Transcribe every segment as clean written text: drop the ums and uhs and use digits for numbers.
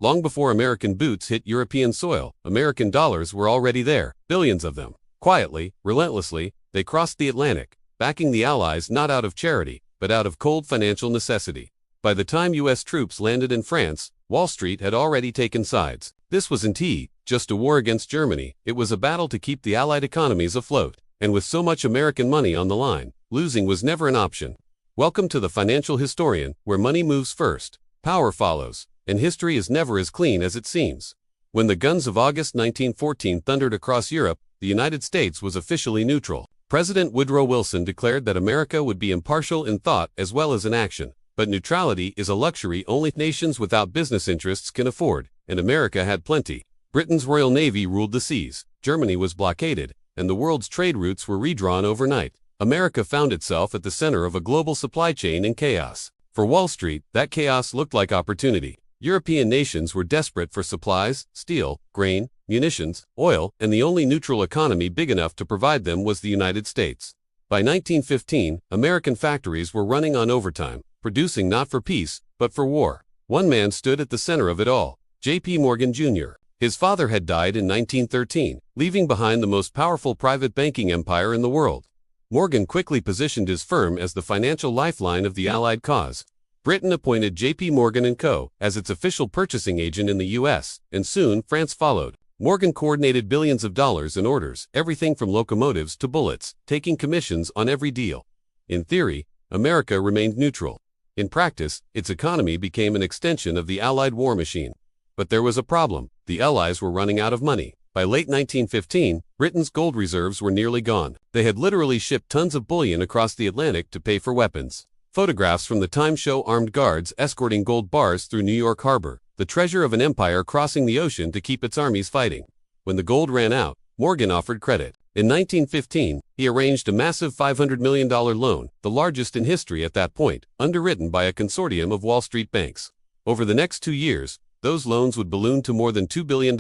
Long before American boots hit European soil, American dollars were already there, billions of them. Quietly, relentlessly, they crossed the Atlantic, backing the Allies not out of charity, but out of cold financial necessity. By the time U.S. troops landed in France, Wall Street had already taken sides. This wasn't just a war against Germany, it was a battle to keep the Allied economies afloat. And with so much American money on the line, losing was never an option. Welcome to the Financial Historian, where money moves first, power follows, and history is never as clean as it seems. When the guns of August 1914 thundered across Europe, the United States was officially neutral. President Woodrow Wilson declared that America would be impartial in thought as well as in action. But neutrality is a luxury only nations without business interests can afford, and America had plenty. Britain's Royal Navy ruled the seas, Germany was blockaded, and the world's trade routes were redrawn overnight. America found itself at the center of a global supply chain in chaos. For Wall Street, that chaos looked like opportunity. European nations were desperate for supplies, steel, grain, munitions, oil, and the only neutral economy big enough to provide them was the United States. By 1915, American factories were running on overtime, producing not for peace, but for war. One man stood at the center of it all, J.P. Morgan Jr. His father had died in 1913, leaving behind the most powerful private banking empire in the world. Morgan quickly positioned his firm as the financial lifeline of the Allied cause. Britain appointed J.P. Morgan & Co. as its official purchasing agent in the U.S., and soon France followed. Morgan coordinated billions of dollars in orders, everything from locomotives to bullets, taking commissions on every deal. In theory, America remained neutral. In practice, its economy became an extension of the Allied war machine. But there was a problem. The Allies were running out of money. By late 1915, Britain's gold reserves were nearly gone. They had literally shipped tons of bullion across the Atlantic to pay for weapons. Photographs from the time show armed guards escorting gold bars through New York Harbor, the treasure of an empire crossing the ocean to keep its armies fighting. When the gold ran out, Morgan offered credit. In 1915, he arranged a massive $500 million loan, the largest in history at that point, underwritten by a consortium of Wall Street banks. Over the next 2 years, those loans would balloon to more than $2 billion.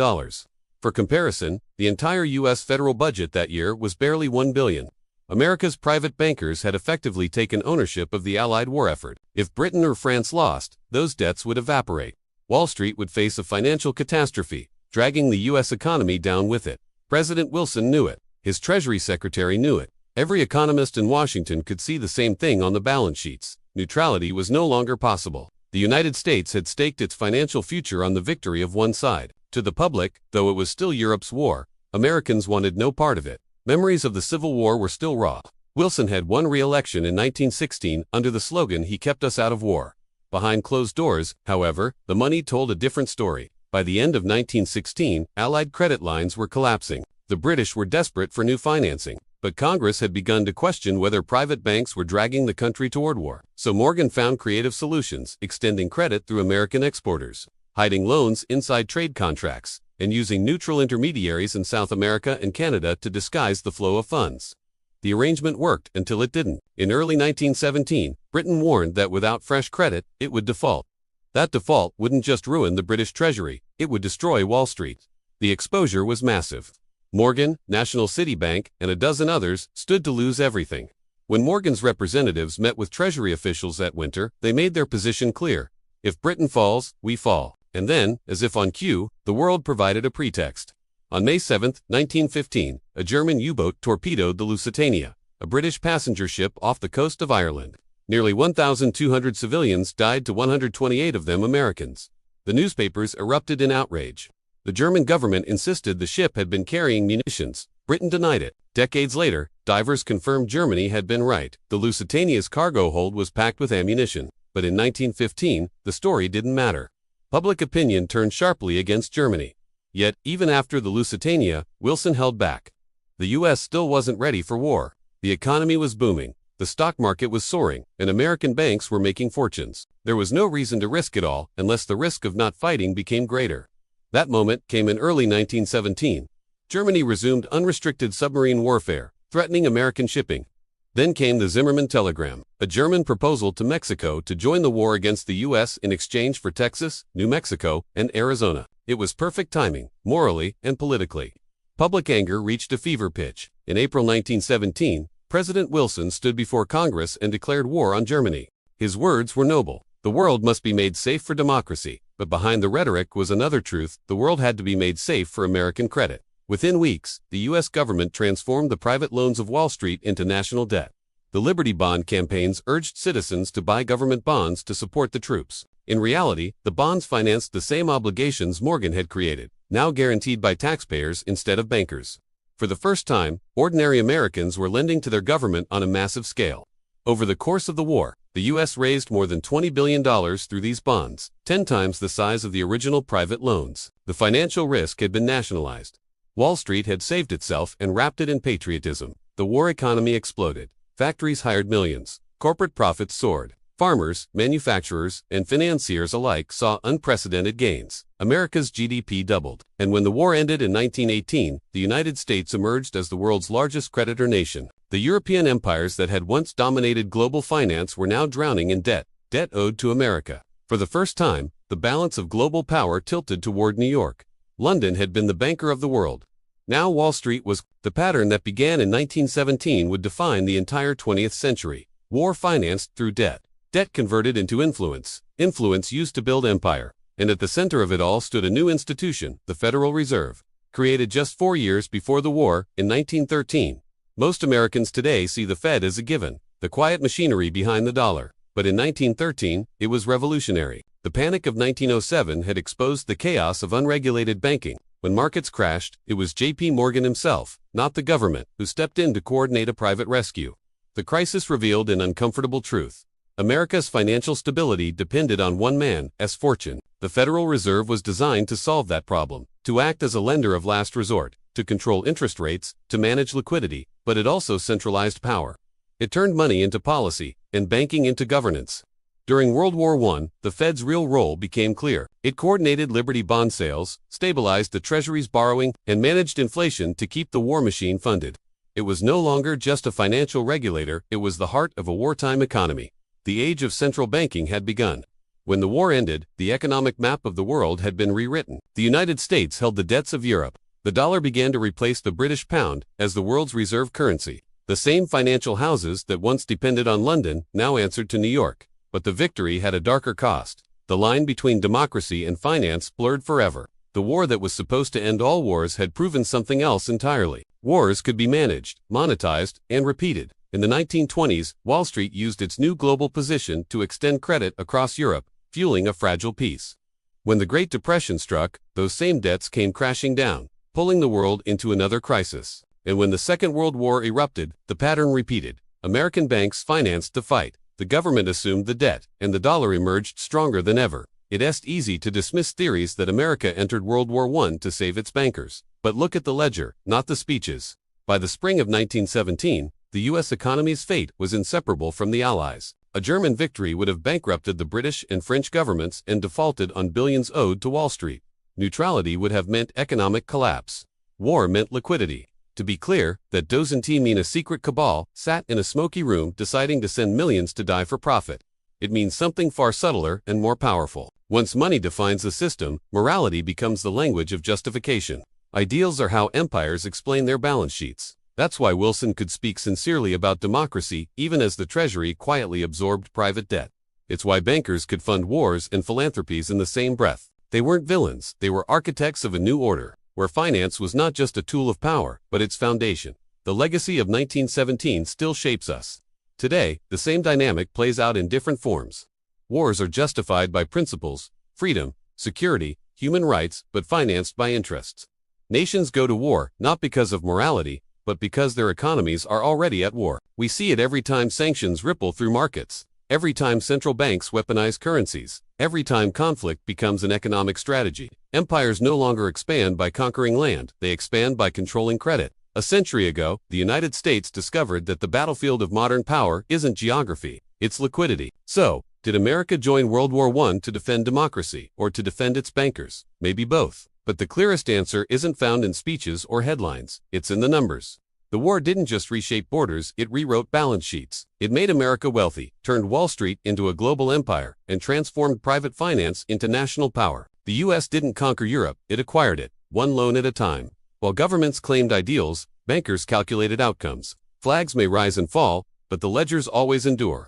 For comparison, the entire U.S. federal budget that year was barely $1 billion. America's private bankers had effectively taken ownership of the Allied war effort. If Britain or France lost, those debts would evaporate. Wall Street would face a financial catastrophe, dragging the U.S. economy down with it. President Wilson knew it. His Treasury Secretary knew it. Every economist in Washington could see the same thing on the balance sheets. Neutrality was no longer possible. The United States had staked its financial future on the victory of one side. To the public, though it was still Europe's war, Americans wanted no part of it. Memories of the Civil War were still raw. Wilson had won re-election in 1916 under the slogan, "He kept us out of war." Behind closed doors, however, the money told a different story. By the end of 1916, Allied credit lines were collapsing. The British were desperate for new financing, but Congress had begun to question whether private banks were dragging the country toward war. So Morgan found creative solutions, extending credit through American exporters, hiding loans inside trade contracts, and using neutral intermediaries in South America and Canada to disguise the flow of funds. The arrangement worked until it didn't. In early 1917, Britain warned that without fresh credit, it would default. That default wouldn't just ruin the British Treasury, it would destroy Wall Street. The exposure was massive. Morgan, National City Bank, and a dozen others stood to lose everything. When Morgan's representatives met with Treasury officials that winter, they made their position clear. If Britain falls, we fall. And then, as if on cue, the world provided a pretext. On May 7, 1915, a German U-boat torpedoed the Lusitania, a British passenger ship off the coast of Ireland. Nearly 1,200 civilians died, to 128 of them Americans. The newspapers erupted in outrage. The German government insisted the ship had been carrying munitions. Britain denied it. Decades later, divers confirmed Germany had been right. The Lusitania's cargo hold was packed with ammunition. But in 1915, the story didn't matter. Public opinion turned sharply against Germany. Yet, even after the Lusitania, Wilson held back. The U.S. still wasn't ready for war. The economy was booming. The stock market was soaring, and American banks were making fortunes. There was no reason to risk it all unless the risk of not fighting became greater. That moment came in early 1917. Germany resumed unrestricted submarine warfare, threatening American shipping. Then came the Zimmermann telegram, a German proposal to Mexico to join the war against the U.S. in exchange for Texas, New Mexico, and Arizona. It was perfect timing, morally and politically. Public anger reached a fever pitch. In April 1917, President Wilson stood before Congress and declared war on Germany. His words were noble. The world must be made safe for democracy, but behind the rhetoric was another truth: the world had to be made safe for American credit. Within weeks, the U.S. government transformed the private loans of Wall Street into national debt. The Liberty Bond campaigns urged citizens to buy government bonds to support the troops. In reality, the bonds financed the same obligations Morgan had created, now guaranteed by taxpayers instead of bankers. For the first time, ordinary Americans were lending to their government on a massive scale. Over the course of the war, the U.S. raised more than $20 billion through these bonds, 10 times the size of the original private loans. The financial risk had been nationalized. Wall Street had saved itself and wrapped it in patriotism. The war economy exploded. Factories hired millions. Corporate profits soared. Farmers, manufacturers, and financiers alike saw unprecedented gains. America's GDP doubled. And when the war ended in 1918, the United States emerged as the world's largest creditor nation. The European empires that had once dominated global finance were now drowning in debt owed to America. For the first time, the balance of global power tilted toward New York. London had been the banker of the world. Now Wall Street was. The pattern that began in 1917 would define the entire 20th century. War financed through debt. Debt converted into influence. Influence used to build empire. And at the center of it all stood a new institution, the Federal Reserve. Created just 4 years before the war, in 1913. Most Americans today see the Fed as a given, the quiet machinery behind the dollar. But in 1913, it was revolutionary. The panic of 1907 had exposed the chaos of unregulated banking. When markets crashed, it was J.P. Morgan himself, not the government, who stepped in to coordinate a private rescue. The crisis revealed an uncomfortable truth. America's financial stability depended on one man's fortune. The Federal Reserve was designed to solve that problem, to act as a lender of last resort, to control interest rates, to manage liquidity, but it also centralized power. It turned money into policy, and banking into governance. During World War I, the Fed's real role became clear. It coordinated Liberty bond sales, stabilized the Treasury's borrowing, and managed inflation to keep the war machine funded. It was no longer just a financial regulator, it was the heart of a wartime economy. The age of central banking had begun. When the war ended, the economic map of the world had been rewritten. The United States held the debts of Europe. The dollar began to replace the British pound as the world's reserve currency. The same financial houses that once depended on London now answered to New York. But the victory had a darker cost. The line between democracy and finance blurred forever. The war that was supposed to end all wars had proven something else entirely. Wars could be managed, monetized, and repeated. In the 1920s, Wall Street used its new global position to extend credit across Europe, fueling a fragile peace. When the Great Depression struck, those same debts came crashing down, pulling the world into another crisis. And when the Second World War erupted, the pattern repeated. American banks financed the fight. The government assumed the debt, and the dollar emerged stronger than ever. It's easy to dismiss theories that America entered World War I to save its bankers. But look at the ledger, not the speeches. By the spring of 1917, the U.S. economy's fate was inseparable from the Allies. A German victory would have bankrupted the British and French governments and defaulted on billions owed to Wall Street. Neutrality would have meant economic collapse. War meant liquidity. To be clear, that doesn't mean a secret cabal sat in a smoky room deciding to send millions to die for profit. It means something far subtler and more powerful. Once money defines the system, morality becomes the language of justification. Ideals are how empires explain their balance sheets. That's why Wilson could speak sincerely about democracy even as the Treasury quietly absorbed private debt. It's why bankers could fund wars and philanthropies in the same breath. They weren't villains, they were architects of a new order, where finance was not just a tool of power, but its foundation. The legacy of 1917 still shapes us. Today, the same dynamic plays out in different forms. Wars are justified by principles, freedom, security, human rights, but financed by interests. Nations go to war not because of morality, but because their economies are already at war. We see it every time sanctions ripple through markets, every time central banks weaponize currencies, every time conflict becomes an economic strategy. Empires no longer expand by conquering land, they expand by controlling credit. A century ago, the United States discovered that the battlefield of modern power isn't geography, it's liquidity. So, did America join World War I to defend democracy, or to defend its bankers? Maybe both. But the clearest answer isn't found in speeches or headlines, it's in the numbers. The war didn't just reshape borders, it rewrote balance sheets. It made America wealthy, turned Wall Street into a global empire, and transformed private finance into national power. The U.S. didn't conquer Europe, it acquired it, one loan at a time. While governments claimed ideals, bankers calculated outcomes. Flags may rise and fall, but the ledgers always endure.